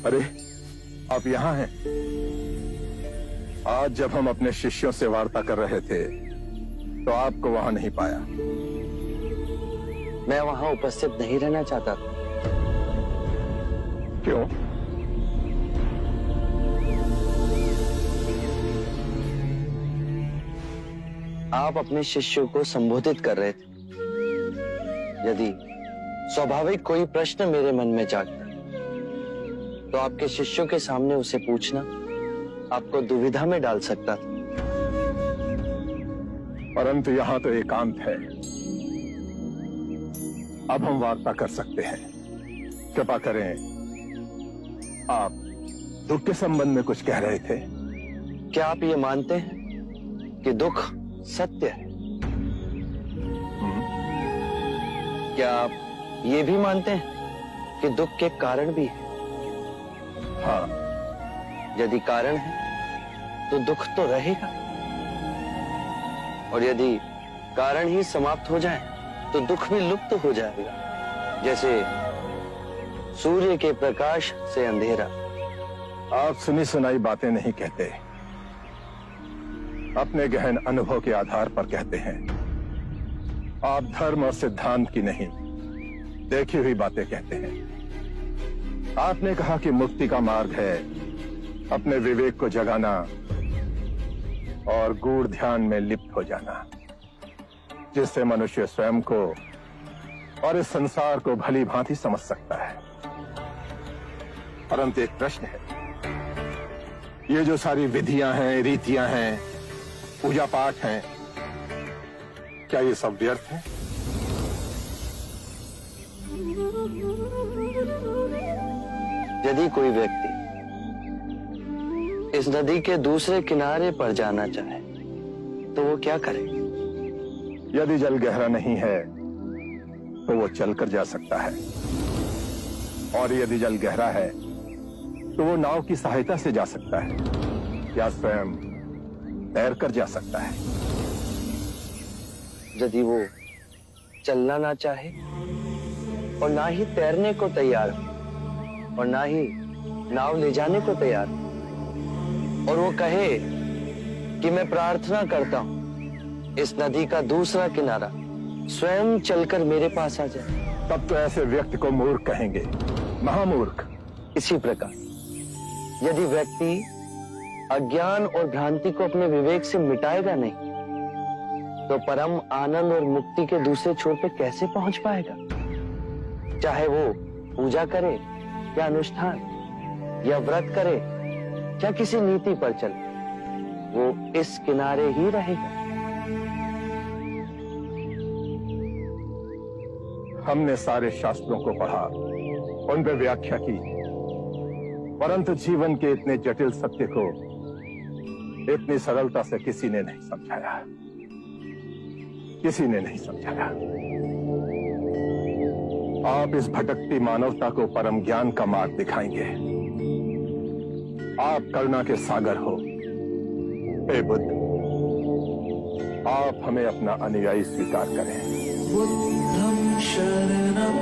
अरे, आप यहाँ हैं? आज जब हम अपने शिष्यों से वार्ता कर रहे थे तो आपको वहां नहीं पाया। मैं वहां उपस्थित नहीं रहना चाहता था। क्यों? आप अपने शिष्यों को संबोधित कर रहे थे। यदि स्वाभाविक कोई प्रश्न मेरे मन में जागता तो आपके शिष्यों के सामने उसे पूछना आपको दुविधा में डाल सकता था। परंतु यहाँ तो एकांत है। अब हम वार्ता कर सकते हैं। कृपा करें, आप दुख के संबंध में कुछ कह रहे थे। क्या आप ये मानते हैं कि दुख सत्य है? क्या आप ये भी मानते हैं कि दुख के कारण भी है? हाँ। यदि कारण है तो दुख तो रहेगा, और यदि कारण ही समाप्त हो जाए तो दुख भी लुप्त हो जाएगा, जैसे सूर्य के प्रकाश से अंधेरा। आप सुनी सुनाई बातें नहीं कहते, अपने गहन अनुभव के आधार पर कहते हैं। आप धर्म और सिद्धांत की नहीं, देखी हुई बातें कहते हैं। आपने कहा कि मुक्ति का मार्ग है अपने विवेक को जगाना और गूढ़ ध्यान में लिप्त हो जाना, जिससे मनुष्य स्वयं को और इस संसार को भली भांति समझ सकता है। परंतु एक प्रश्न है, ये जो सारी विधियां हैं, रीतियां हैं, पूजा पाठ हैं, क्या ये सब व्यर्थ है? यदि कोई व्यक्ति इस नदी के दूसरे किनारे पर जाना चाहे तो वो क्या करे? यदि जल गहरा नहीं है तो वो चलकर जा सकता है, और यदि जल गहरा है तो वो नाव की सहायता से जा सकता है या स्वयं तैरकर जा सकता है। यदि वो चलना ना चाहे और ना ही तैरने को तैयार हो और ना ही नाव ले जाने को तैयार हो, और वो कहे कि मैं प्रार्थना करता हूं इस नदी का दूसरा किनारा स्वयं चलकर मेरे पास आ जाए, तब तो ऐसे व्यक्ति को मूर्ख कहेंगे, महामूर्ख। इसी प्रकार यदि व्यक्ति अज्ञान और भ्रांति को अपने विवेक से मिटाएगा नहीं तो परम आनंद और मुक्ति के दूसरे छोर पे कैसे पहुंच पाएगा? चाहे वो पूजा करे या अनुष्ठान या व्रत करे या किसी नीति पर चले, वो इस किनारे ही रहेगा। हमने सारे शास्त्रों को पढ़ा, उन पर व्याख्या की, परंतु जीवन के इतने जटिल सत्य को इतनी सरलता से किसी ने नहीं समझाया, किसी ने नहीं समझाया। आप इस भटकती मानवता को परम ज्ञान का मार्ग दिखाएंगे। आप करुणा के सागर हो। हे बुद्ध, आप हमें अपना अनुयायी स्वीकार करें। बुद्धं शरणं